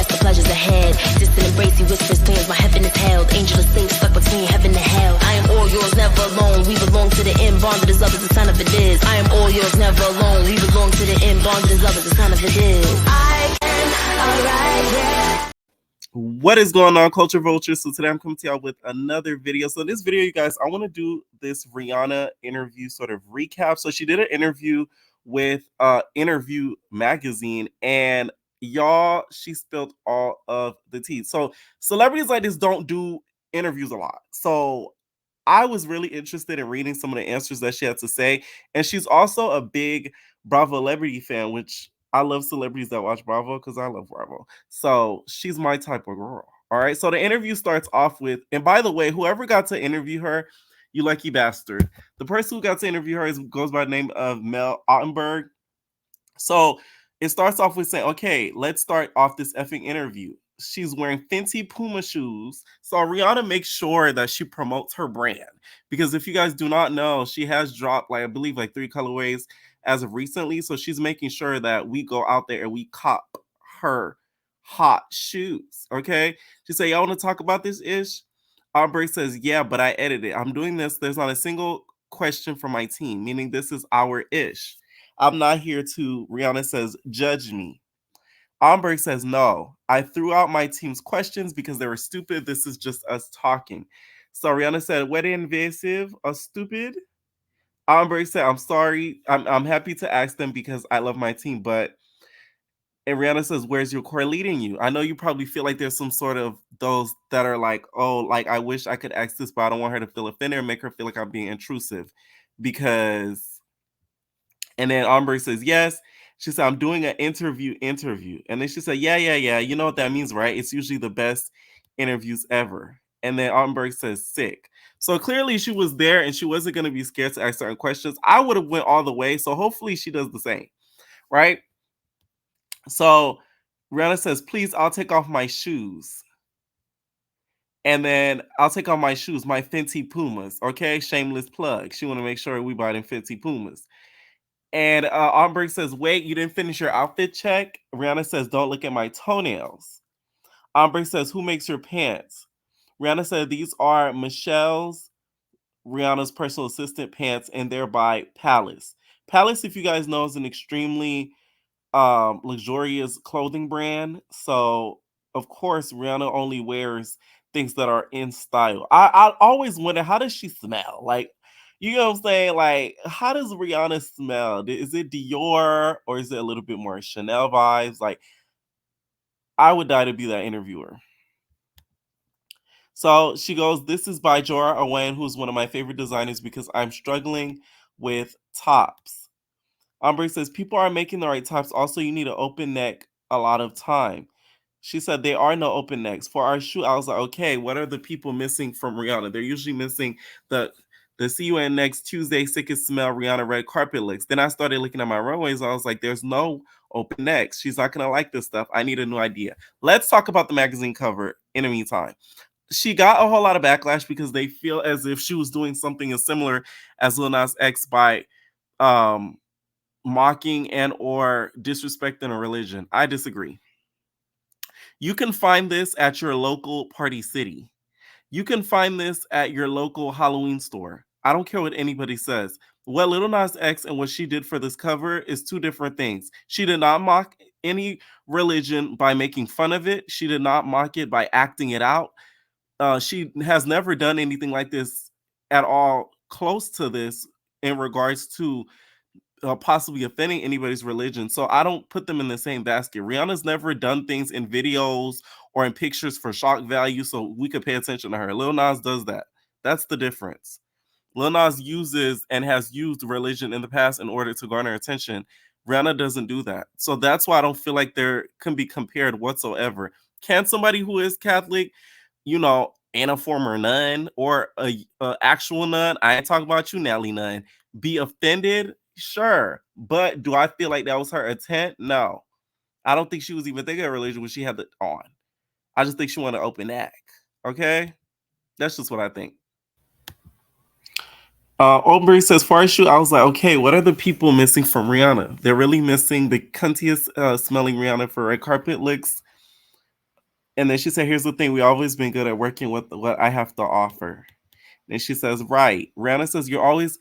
rest, the pleasures ahead. Distant embrace, he whispers things, my heaven is held. Angel of things stuck between heaven and hell. I am all yours, never alone. We belong to the end, bonded as love is the sign of it is. I am all yours, never alone. We belong to the end, bonded as love is the sign of it is. I am alright, yeah. What is going on, Culture Vulture? So today I'm coming to y'all with another video. So this video, you guys, I want to do this Rihanna interview sort of recap. So she did an interview with Interview Magazine, and y'all, she spilled all of the tea. So celebrities like this don't do interviews a lot. So I was really interested in reading some of the answers that she had to say. And she's also a big Bravo celebrity fan, which I love celebrities that watch Bravo because I love Bravo. So she's my type of girl. All right. So the interview starts off with, and by the way, whoever got to interview her, you lucky bastard. The person who got to interview her goes by the name of Mel Ottenberg. So it starts off with saying, okay, let's start off this effing interview. She's wearing Fenty Puma shoes. So Rihanna makes sure that she promotes her brand. Because if you guys do not know, she has dropped, I believe 3 colorways as of recently. So she's making sure that we go out there and we cop her hot shoes. Okay? She said, y'all want to talk about this ish? Aubrey says, yeah, but I edited. I'm doing this. There's not a single question from my team, meaning this is our ish. I'm not here to, Rihanna says, judge me. Omberg says, no, I threw out my team's questions because they were stupid. This is just us talking. So Rihanna said, what invasive or stupid? Omberg said, I'm sorry. I'm happy to ask them because I love my team. And Rihanna says, where's your core leading you? I know you probably feel like there's some sort of those that are like, oh, like I wish I could ask this, but I don't want her to feel offended or make her feel like I'm being intrusive. Because, and then Omberg says, yes. She said, I'm doing an interview. And then she said, yeah. You know what that means, right? It's usually the best interviews ever. And then Omberg says, sick. So clearly she was there and she wasn't going to be scared to ask certain questions. I would have went all the way. So hopefully she does the same, right? So Rihanna says, please, I'll take off my shoes. And then I'll take off my shoes, my Fenty Pumas. Okay, shameless plug. She want to make sure we buy them Fenty Pumas. And Omberg says, wait, you didn't finish your outfit check? Rihanna says, don't look at my toenails. Omberg says, who makes your pants? Rihanna said, these are Michelle's, Rihanna's personal assistant pants, and they're by Palace. Palace, if you guys know, is an extremely luxurious clothing brand. So, of course, Rihanna only wears things that are in style. I always wonder, how does she smell? You know what I'm saying? How does Rihanna smell? Is it Dior or is it a little bit more Chanel vibes? I would die to be that interviewer. So she goes, this is by Jorah Owen, who's one of my favorite designers because I'm struggling with tops. Ombre says, people are making the right tops. Also, you need an open neck a lot of time. She said, there are no open necks. For our shoot, I was like, okay, what are the people missing from Rihanna? They're usually missing the See You in next Tuesday, Sickest Smell, Rihanna red carpet looks. Then I started looking at my runways. I was like, there's no open necks. She's not going to like this stuff. I need a new idea. Let's talk about the magazine cover in the meantime. She got a whole lot of backlash because they feel as if she was doing something as similar as Lil Nas X by mocking and or disrespecting a religion. I disagree. You can find this at your local Party City. You can find this at your local Halloween store. I don't care what anybody says. What Lil Nas X and what she did for this cover is two different things. She did not mock any religion by making fun of it. She did not mock it by acting it out. She has never done anything like this at all close to this in regards to possibly offending anybody's religion. So I don't put them in the same basket. Rihanna's never done things in videos or in pictures for shock value so we could pay attention to her. Lil Nas does that. That's the difference. Lil Nas uses and has used religion in the past in order to garner attention. Rihanna doesn't do that. So that's why I don't feel like there can be compared whatsoever. Can somebody who is Catholic, and a former nun or a actual nun, I ain't talking about you, Nelly Nun, be offended? Sure. But do I feel like that was her intent? No. I don't think she was even thinking of religion when she had it on. I just think she wanted to open neck. Okay? That's just what I think. Aubrey says, for our shoot, I was like, okay, what are the people missing from Rihanna? They're really missing the cuntiest smelling Rihanna for red carpet looks. And then she said, here's the thing, we always been good at working with what I have to offer. And she says, right. Rihanna says, you're always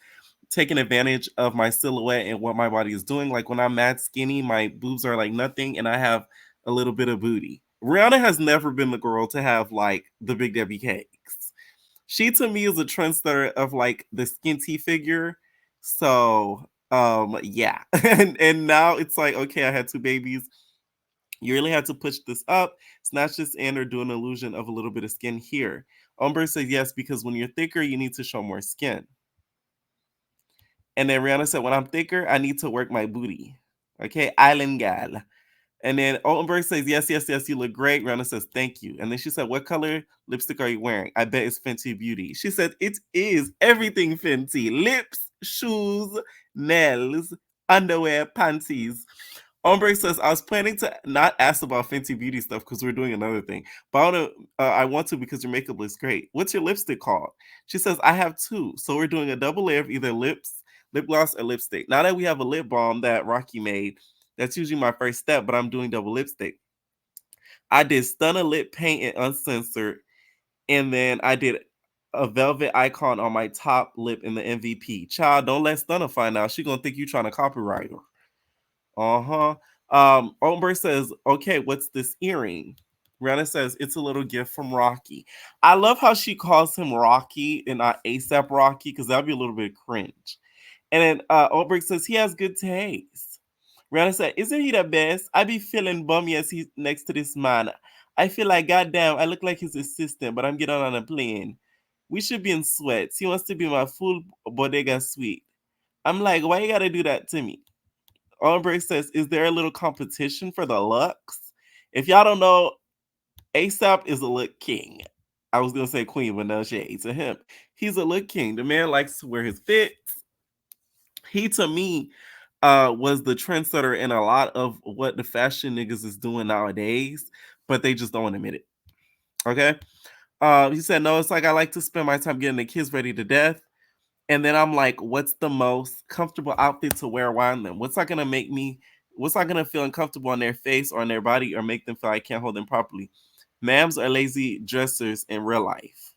taking advantage of my silhouette and what my body is doing. Like when I'm mad skinny, my boobs are like nothing and I have a little bit of booty. Rihanna has never been the girl to have like the Big Debbie cakes. She to me is a trendsetter of like the skinty figure. So yeah. And now it's like, okay, I had two babies. You really had to push this up, snatch this in, or do an illusion of a little bit of skin here. Umber says yes, because when you're thicker, you need to show more skin. And then Rihanna said, when I'm thicker, I need to work my booty. Okay, island gal. And then Oldenburg says, yes, yes, yes, you look great. Rihanna says, thank you. And then she said, what color lipstick are you wearing? I bet it's Fenty Beauty. She said, it is everything Fenty. Lips, shoes, nails, underwear, panties. Ombre says, I was planning to not ask about Fenty Beauty stuff because we're doing another thing. But I want to because your makeup looks great. What's your lipstick called? She says, I have two. So we're doing a double layer of either lips, lip gloss, or lipstick. Now that we have a lip balm that Rocky made, that's usually my first step, but I'm doing double lipstick. I did Stunner Lip Paint and Uncensored, and then I did a velvet icon on my top lip in the MVP. Child, don't let Stunner find out. She gonna think you trying to copyright her. Uh-huh. Ombre says, okay, what's this earring? Rihanna says, it's a little gift from Rocky. I love how she calls him Rocky and not ASAP Rocky, because that'd be a little bit cringe. And then Ombre says, he has good taste. Rihanna said, isn't he the best? I be feeling bummy as he's next to this man. I feel like, goddamn, I look like his assistant, but I'm getting on a plane. We should be in sweats. He wants to be my full bodega suite. I'm like, why you gotta do that to me? Ombre says, is there a little competition for the looks? If y'all don't know, ASAP is a look king. I was gonna say queen, but no shade to him. He's a look king. The man likes to wear his fits. He to me was the trendsetter in a lot of what the fashion niggas is doing nowadays, but they just don't admit it. Okay. He said, no, it's like I like to spend my time getting the kids ready to death. And then I'm like, what's the most comfortable outfit to wear around them? What's not gonna make me, what's not gonna feel uncomfortable on their face or on their body or make them feel I can't hold them properly? Mams are lazy dressers in real life.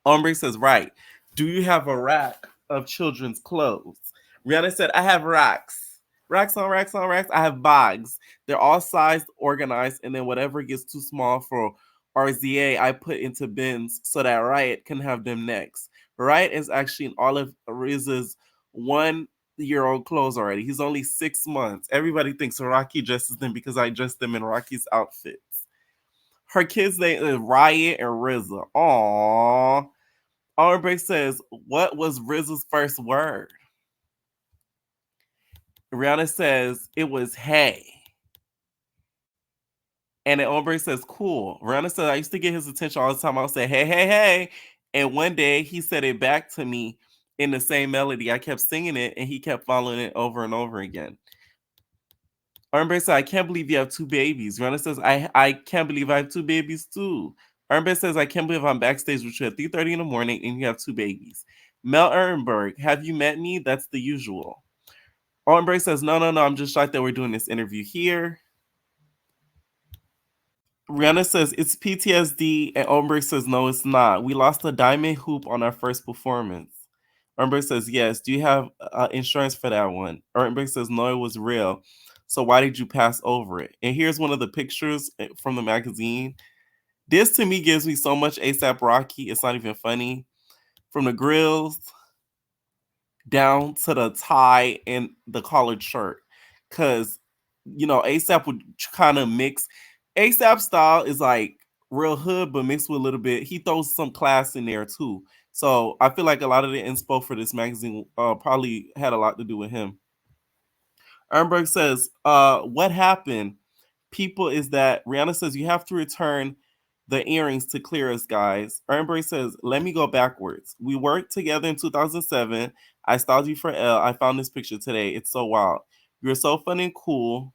Ombre says, right. Do you have a rack of children's clothes? Rihanna said, I have racks. Racks on racks on racks. I have bags. They're all sized, organized, and then whatever gets too small for RZA, I put into bins so that Riot can have them next. Riot is actually in all of Riz's 1 year old clothes already. He's only 6 months. Everybody thinks Rocky dresses them because I dressed them in Rocky's outfits. Her kids' name is Riot and RZA. Aww. Aubrey says, what was RZA's first word? Rihanna says, it was hey. And then Aubrey says, cool. Rihanna says, I used to get his attention all the time. I would say, hey, hey, hey. And one day he said it back to me in the same melody. I kept singing it and he kept following it over and over again. Aubrey says, I can't believe you have two babies. Rihanna says, I can't believe I have two babies too. Ernberg says, I can't believe I'm backstage with you at 3:30 in the morning and you have two babies. Mel Ehrenberg, have you met me? That's the usual. Ehrenberg says, no, no, no, I'm just shocked that we're doing this interview here. Rihanna says, it's PTSD, and Ehrenberg says, no, it's not. We lost a diamond hoop on our first performance. Ehrenberg says, yes. Do you have insurance for that one? Ehrenberg says, no, it was real. So why did you pass over it? And here's one of the pictures from the magazine. This to me gives me so much ASAP Rocky. It's not even funny. From the grills down to the tie and the collared shirt. Because, ASAP would kind of mix. ASAP style is like real hood, but mixed with a little bit. He throws some class in there too. So I feel like a lot of the inspo for this magazine probably had a lot to do with him. Ehrenberg says, what happened? People is that Rihanna says you have to return the earrings to clear us, guys. Ehrenberg says, let me go backwards. We worked together in 2007. I styled you for L. I found this picture today. It's so wild. You're so fun and cool.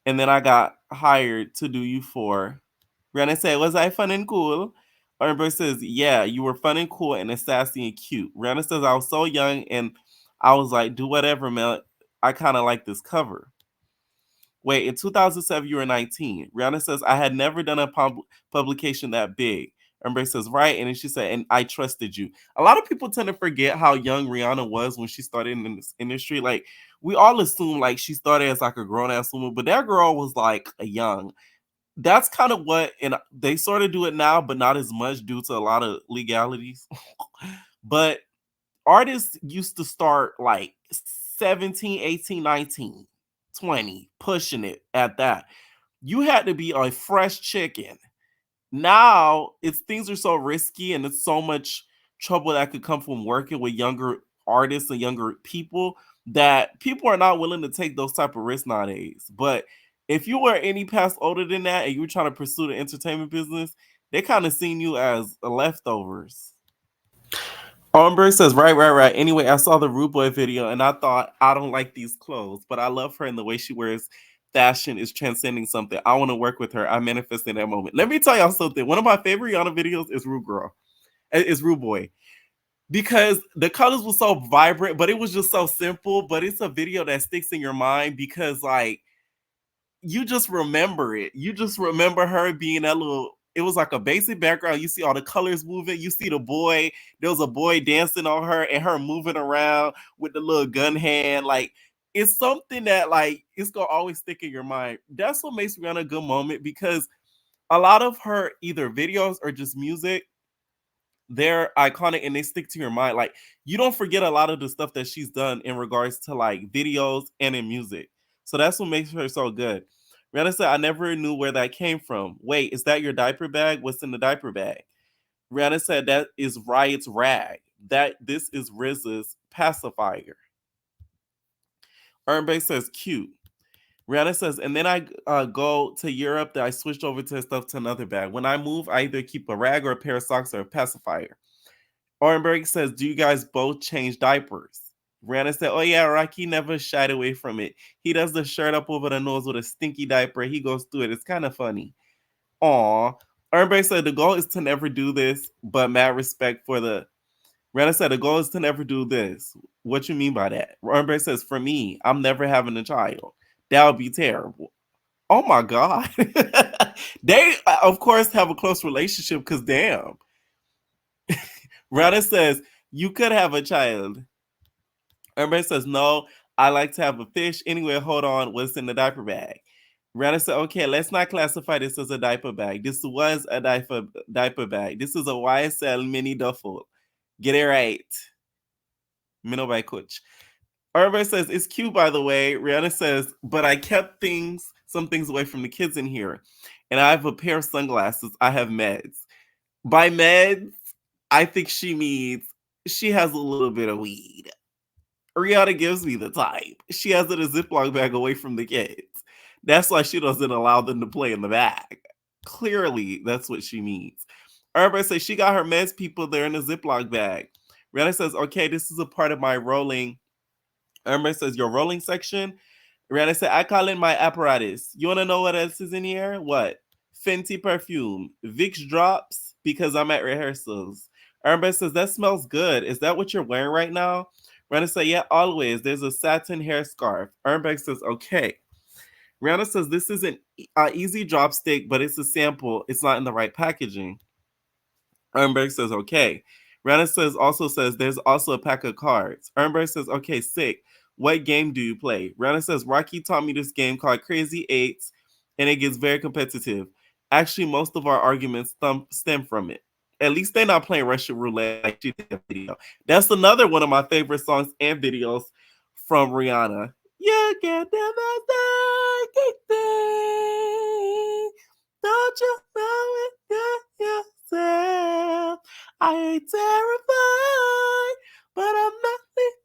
And then I got hired to do you for. Rihanna said, was I fun and cool? Ehrenberg says, yeah, you were fun and cool and sassy and cute. Rihanna says, I was so young and I was like, do whatever, man. I kind of like this cover. Wait, in 2007, you were 19. Rihanna says, I had never done a publication that big. Everybody says, right. And then she said, and I trusted you. A lot of people tend to forget how young Rihanna was when she started in this industry. Like, we all assume like she started as like a grown ass woman, but that girl was like a young. That's kind of what, and they sort of do it now, but not as much due to a lot of legalities. But artists used to start like 17, 18, 19, 20, pushing it at that. You had to be a fresh chicken. Now it's things are so risky and it's so much trouble that could come from working with younger artists and younger people that people are not willing to take those type of risks nowadays. But if you were any past older than that and you were trying to pursue the entertainment business, they kind of seen you as leftovers. Ombre says, right, right, right. Anyway, I saw the Rude Boy video and I thought, I don't like these clothes, but I love her and the way she wears fashion is transcending something. I want to work with her. I manifested that moment. Let me tell y'all something. One of my favorite Rihanna videos is Rude Girl, is Rude Boy. Because the colors were so vibrant, but it was just so simple. But it's a video that sticks in your mind because, like, you just remember it. You just remember her being that little. It was like a basic background. You see all the colors moving. You see the boy. There was a boy dancing on her and her moving around with the little gun hand. Like it's something that like it's gonna always stick in your mind. That's what makes Rihanna a good moment because a lot of her either videos or just music, they're iconic and they stick to your mind. Like you don't forget a lot of the stuff that she's done in regards to like videos and in music. So that's what makes her so good. Rihanna said, I never knew where that came from. Wait, is that your diaper bag? What's in the diaper bag? Rihanna said that is Riot's rag. That this is RZA's pacifier. Earn Bay says cute. Rihanna says, and then I go to Europe. That I switched over to stuff to another bag. When I move, I either keep a rag or a pair of socks or a pacifier. Orenberg says, do you guys both change diapers? Rihanna said, oh yeah, Rocky never shied away from it. He does the shirt up over the nose with a stinky diaper. He goes through it. It's kind of funny. Aw. Orenberg said, the goal is to never do this, but mad respect for the... Rihanna said, the goal is to never do this. What you mean by that? Orenberg says, for me, I'm never having a child. That would be terrible. Oh my God. They, of course, have a close relationship because damn. Rihanna says, you could have a child. Everybody says, no, I like to have a fish. Anyway, hold on. What's in the diaper bag? Rihanna said, okay, let's not classify this as a diaper bag. This was a diaper bag. This is a YSL mini duffel. Get it right. Mino by Coach. Everybody says, it's cute, by the way. Rihanna says, but I kept some things away from the kids in here. And I have a pair of sunglasses. I have meds. By meds, I think she means she has a little bit of weed. Rihanna gives me the type. She has it in a Ziploc bag away from the kids. That's why she doesn't allow them to play in the bag. Clearly, that's what she means. Everybody says she got her meds people there in a Ziploc bag. Rihanna says, okay, this is a part of my rolling. Everybody says, your rolling section? Rihanna said, I call it my apparatus. You want to know what else is in here? What? Fenty perfume. Vicks drops because I'm at rehearsals. Everybody says, that smells good. Is that what you're wearing right now? Rihanna said, yeah, always. There's a satin hair scarf. Ernbeck says, okay. Rihanna says, this is an easy drop stick, but it's a sample. It's not in the right packaging. Ernberg says, okay. Rihanna says, there's also a pack of cards. Ernberg says, okay, sick. What game do you play? Rihanna says, Rocky taught me this game called Crazy Eights, and it gets very competitive. Actually, most of our arguments stem from it. At least they're not playing Russian roulette like she did in the video. That's another one of my favorite songs and videos from Rihanna. You get them thing. Don't you know it? Yeah. I ain't terrified, but I'm not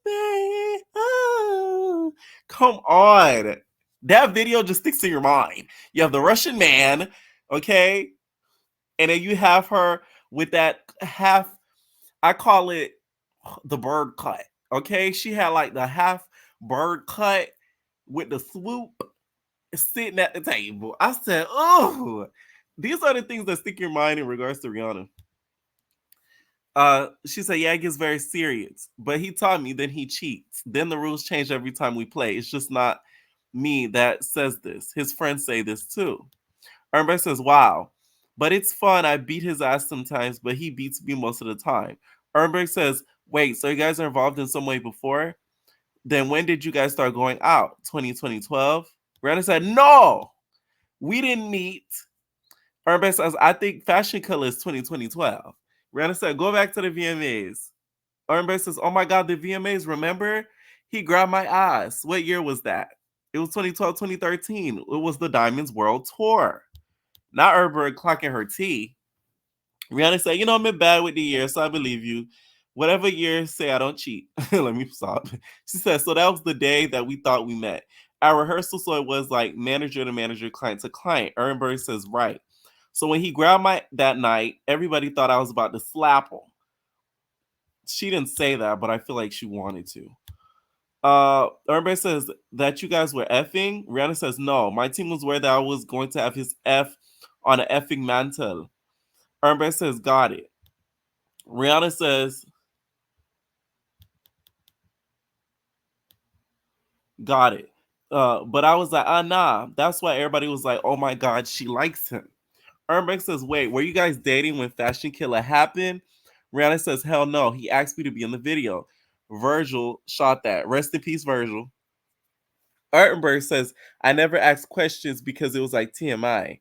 leaving. Oh, come on. That video just sticks in your mind. You have the Russian man, okay? And then you have her with that half, I call it the bird cut, okay? She had like the half bird cut with the swoop sitting at the table. I said, oh, these are the things that stick in your mind in regards to Rihanna. She said, yeah, it gets very serious, but he taught me, then he cheats. Then the rules change every time we play. It's just not me that says this. His friends say this too. Ernberg says, wow, but it's fun. I beat his ass sometimes, but he beats me most of the time. Ernberg says, wait, so you guys are involved in some way before? Then when did you guys start going out? 2012? Rihanna said, no, we didn't meet. Ernberg says, I think Fashion Color is 2012. Rihanna said, go back to the VMAs. Ernberg says, oh my God, the VMAs, remember? He grabbed my ass. What year was that? It was 2012, 2013. It was the Diamonds World Tour. Not Ernberg clocking her tea. Rihanna said, you know, I'm in bad with the year, so I believe you. Whatever year, say I don't cheat. Let me stop. She said, so that was the day that we thought we met. Our rehearsal, so it was like manager to manager, client to client. Ernberg says, right. So when he grabbed my that night, everybody thought I was about to slap him. She didn't say that, but I feel like she wanted to. Ernberg says that you guys were effing. Rihanna says, no, my team was worried that I was going to have his F on an effing mantle. Ernberg says, got it. Rihanna says, got it. But I was like, nah. That's why everybody was like, oh my God, she likes him. Ernberg says, wait, were you guys dating when Fashion Killer happened? Rihanna says, hell no. He asked me to be in the video. Virgil shot that. Rest in peace, Virgil. Ernberg says, I never asked questions because it was like TMI.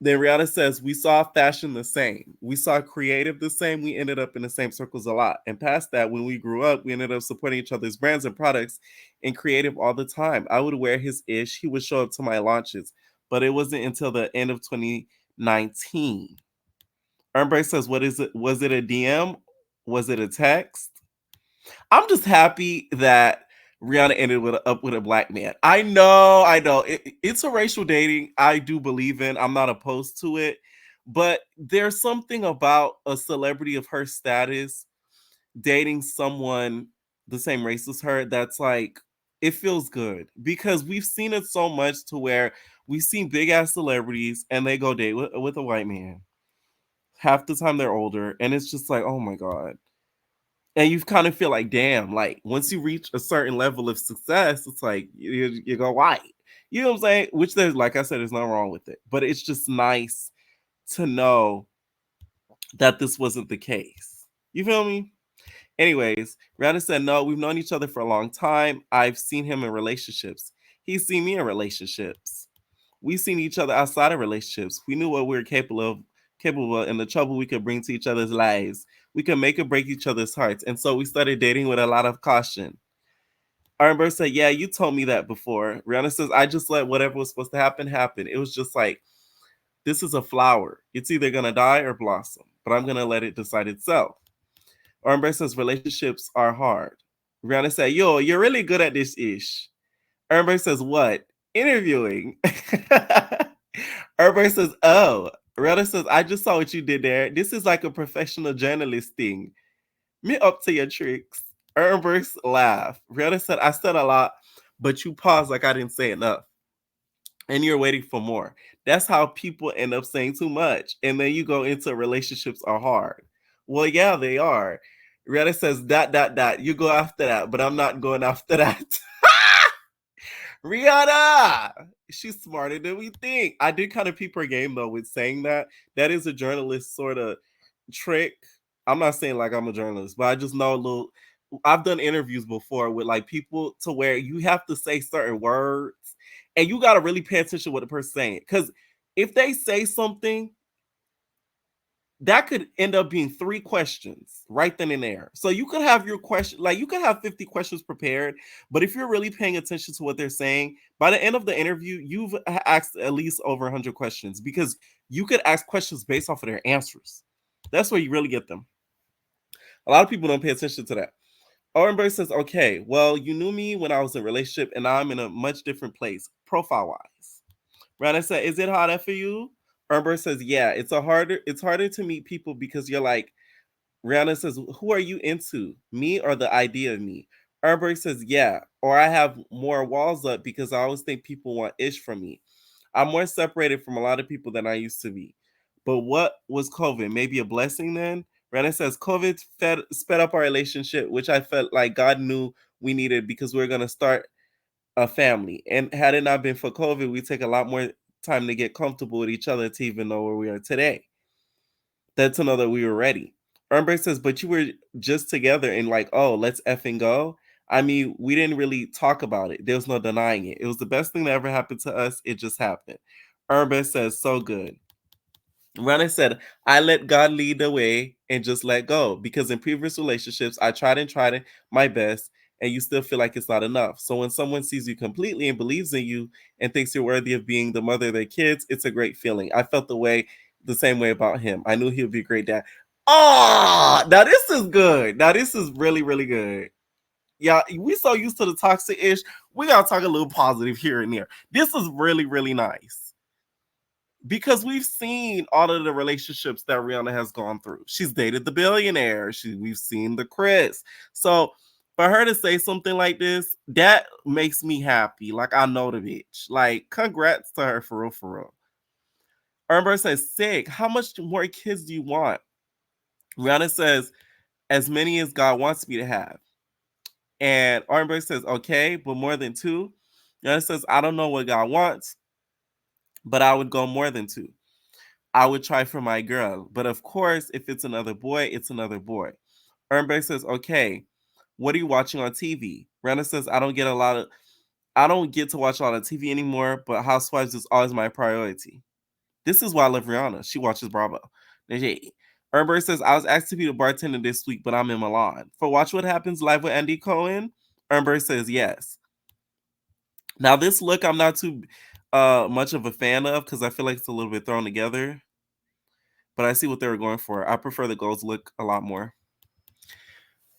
Then Rihanna says, we saw fashion the same. We saw creative the same. We ended up in the same circles a lot. And past that, when we grew up, we ended up supporting each other's brands and products and creative all the time. I would wear his ish. He would show up to my launches. But it wasn't until the end of 2019. Ernberg says, what is it? Was it a DM? Was it a text? I'm just happy that Rihanna ended up with a black man. I know. It's a racial dating. I do believe in. I'm not opposed to it, but there's something about a celebrity of her status dating someone the same race as her that's like it feels good because we've seen it so much to where we've seen big ass celebrities and they go date with a white man. Half the time they're older, and it's just like, oh my God. And you kind of feel like, damn, like once you reach a certain level of success, it's like you go white. You know what I'm saying? Which there's, like I said, there's nothing wrong with it. But it's just nice to know that this wasn't the case. You feel me? Anyways, Rihanna said, no, we've known each other for a long time. I've seen him in relationships. He's seen me in relationships. We've seen each other outside of relationships. We knew what we were capable of and the trouble we could bring to each other's lives. We could make or break each other's hearts. And so we started dating with a lot of caution. Ernberg said, yeah, you told me that before. Rihanna says, I just let whatever was supposed to happen, happen. It was just like, this is a flower. It's either going to die or blossom, but I'm going to let it decide itself. Ernberg says, relationships are hard. Rihanna said, yo, you're really good at this ish. Ernberg says, what? Interviewing. Ernberg says, oh. Rihanna says, I just saw what you did there. This is like a professional journalist thing. Me up to your tricks. Ernberg's laugh. Rihanna said, I said a lot, but you paused like I didn't say enough. And you're waiting for more. That's how people end up saying too much. And then you go into relationships are hard. Well, yeah, they are. Rihanna says, that. You go after that, but I'm not going after that. Rihanna! She's smarter than we think. I did kind of peep her game though with saying that. That is a journalist sort of trick. I'm not saying like I'm a journalist, but I just know a little. I've done interviews before with like people to where you have to say certain words and you got to really pay attention to what the person's saying. Because if they say something, that could end up being 3 questions right then and there. So you could have your question, like you could have 50 questions prepared, but if you're really paying attention to what they're saying, by the end of the interview, you've asked at least over 100 questions because you could ask questions based off of their answers. That's where you really get them. A lot of people don't pay attention to that. Orenberg says, okay, well, you knew me when I was in a relationship and now I'm in a much different place, profile-wise. Rihanna said, is it harder for you? Orenberg says, yeah, it's harder to meet people because you're like, Rihanna says, who are you into? Me or the idea of me? Orenberg says, yeah, or I have more walls up because I always think people want ish from me. I'm more separated from a lot of people than I used to be. But what was COVID? Maybe a blessing then? Rihanna says, COVID sped up our relationship, which I felt like God knew we needed because we were going to start a family. And had it not been for COVID, we take a lot more time to get comfortable with each other to even know where we are today. That's to know that we were ready. Ernberg says, but you were just together and like, oh, let's effing go. I mean, we didn't really talk about it. There was no denying it. It was the best thing that ever happened to us. It just happened. Ernberg says, so good. Rana said, I let God lead the way and just let go because in previous relationships, I tried my best and you still feel like it's not enough. So when someone sees you completely and believes in you and thinks you're worthy of being the mother of their kids, it's a great feeling. I felt the same way about him. I knew he would be a great dad. Oh, now this is good. Now this is really, really good. Yeah, we so used to the toxic ish. We gotta talk a little positive here and there. This is really, really nice because we've seen all of the relationships that Rihanna has gone through. She's dated the billionaire. We've seen the Chris. So for her to say something like this, that makes me happy. Like I know the bitch. Like congrats to her for real, for real. Amber says, "Sick. How much more kids do you want?" Rihanna says, "As many as God wants me to have." And Orenberg says, "Okay, but more than two." Rihanna says, "I don't know what God wants, but I would go more than two. I would try for my girl. But of course, if it's another boy, it's another boy." Ernberg says, "Okay, what are you watching on TV?" Rihanna says, I don't get to watch a lot of TV anymore, but Housewives is always my priority. This is why I love Rihanna. She watches Bravo. Ernberg says, I was asked to be the bartender this week, but I'm in Milan. For Watch What Happens live with Andy Cohen, Ernberg says yes. Now, this look I'm not too much of a fan of because I feel like it's a little bit thrown together. But I see what they were going for. I prefer the goals look a lot more.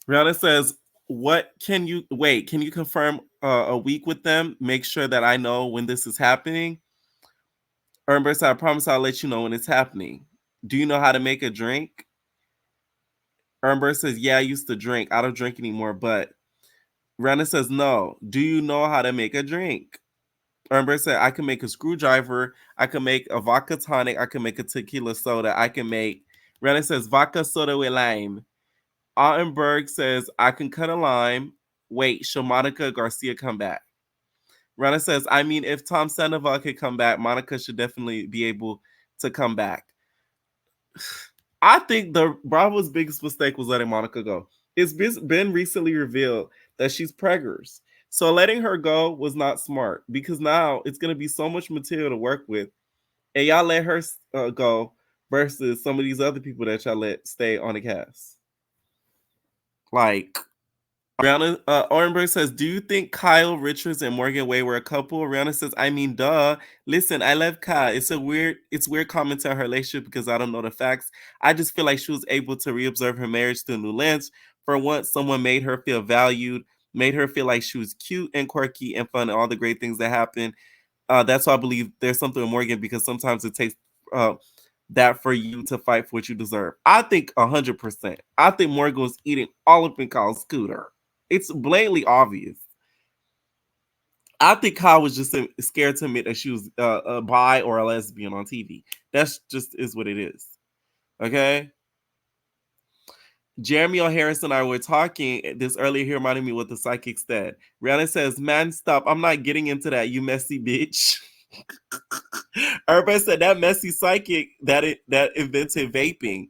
Rihanna says, "What can you wait? Can you confirm a week with them? Make sure that I know when this is happening." Ernberg said, "I promise I'll let you know when it's happening. Do you know how to make a drink?" Ernberg says, "Yeah, I used to drink. I don't drink anymore." But Rihanna says, "No. Do you know how to make a drink?" Ernberg said, "I can make a screwdriver. I can make a vodka tonic. I can make a tequila soda. I can make." Rihanna says, "Vodka soda with lime." Ottenberg says, "I can cut a lime. Wait, shall Monica Garcia come back?" Rana says, "I mean, if Tom Sandoval could come back, Monica should definitely be able to come back." I think the Bravo's biggest mistake was letting Monica go. It's been recently revealed that she's preggers. So letting her go was not smart because now it's going to be so much material to work with. And y'all let her go versus some of these other people that y'all let stay on the cast. Like, Rihanna, Orenberg says, "Do you think Kyle Richards and Morgan Way were a couple?" Rihanna says, "I mean, duh. Listen, I love Kyle. It's weird commenting on her relationship because I don't know the facts. I just feel like she was able to reobserve her marriage through a new lens. For once, someone made her feel valued, made her feel like she was cute and quirky and fun and all the great things that happen. That's why I believe there's something with Morgan because sometimes it takes uh, that for you to fight for what you deserve. I think 100%. I think Morgan was eating all up in Kyle's scooter. It's blatantly obvious. I think Kyle was just scared to admit that she was a bi or a lesbian on TV. That's just is what it is. Okay. Jeremy O'Harris and I were talking this earlier. He reminded me what the psychic said. Rihanna says, "Man, stop. I'm not getting into that, you messy bitch." Everybody said that messy psychic that invented vaping.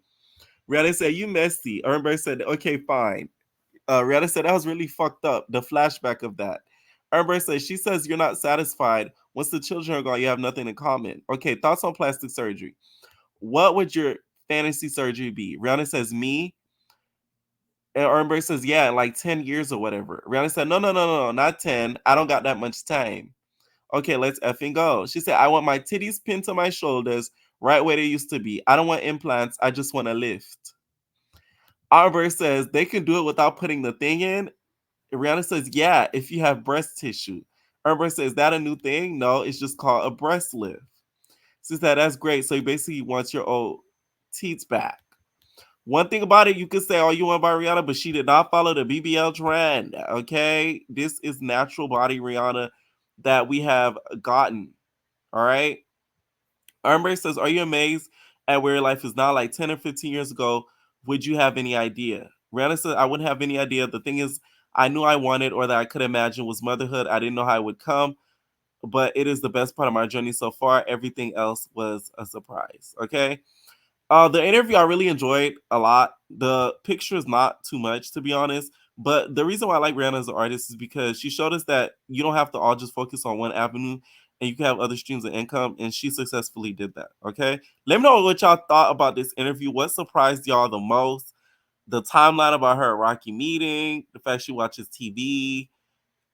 Rihanna said, "You messy." Everybody said, "Okay, fine." Rihanna said, "That was really fucked up. The flashback of that." Amber says, "She says you're not satisfied. Once the children are gone, you have nothing in common." Okay, thoughts on plastic surgery. What would your fantasy surgery be? Rihanna says, "Me." And Amber says, "Yeah, in like 10 years or whatever." Rihanna said, "No, no, no, no, no, not 10. I don't got that much time." Okay, let's effing go. She said, "I want my titties pinned to my shoulders right where they used to be. I don't want implants. I just want a lift." Amber says, "They can do it without putting the thing in." Rihanna says, "Yeah, if you have breast tissue." Amber says, "Is that a new thing?" "No, it's just called a breast lift." She said, "That's great. So you basically want your old teats back." One thing about it, you could say all you want about Rihanna, but she did not follow the BBL trend. Okay. This is natural body Rihanna that we have gotten. All right. Amber says, "Are you amazed at where your life is now? Like 10 or 15 years ago, would you have any idea?" Rihanna said, "I wouldn't have any idea. The thing is, I knew I wanted or that I could imagine was motherhood. I didn't know how it would come, but it is the best part of my journey so far. Everything else was a surprise. Okay. The interview I really enjoyed a lot. The picture is not too much, to be honest. But the reason why I like Rihanna as an artist is because she showed us that you don't have to all just focus on one avenue, and you can have other streams of income, and she successfully did that. Okay. Let me know what y'all thought about this interview. What surprised y'all the most? The timeline about her Rocky meeting, the fact she watches TV.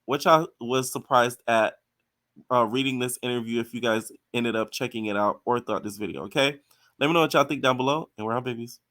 What y'all was surprised at reading this interview if you guys ended up checking it out or thought this video, okay? Let me know what y'all think down below, and we're out, babies.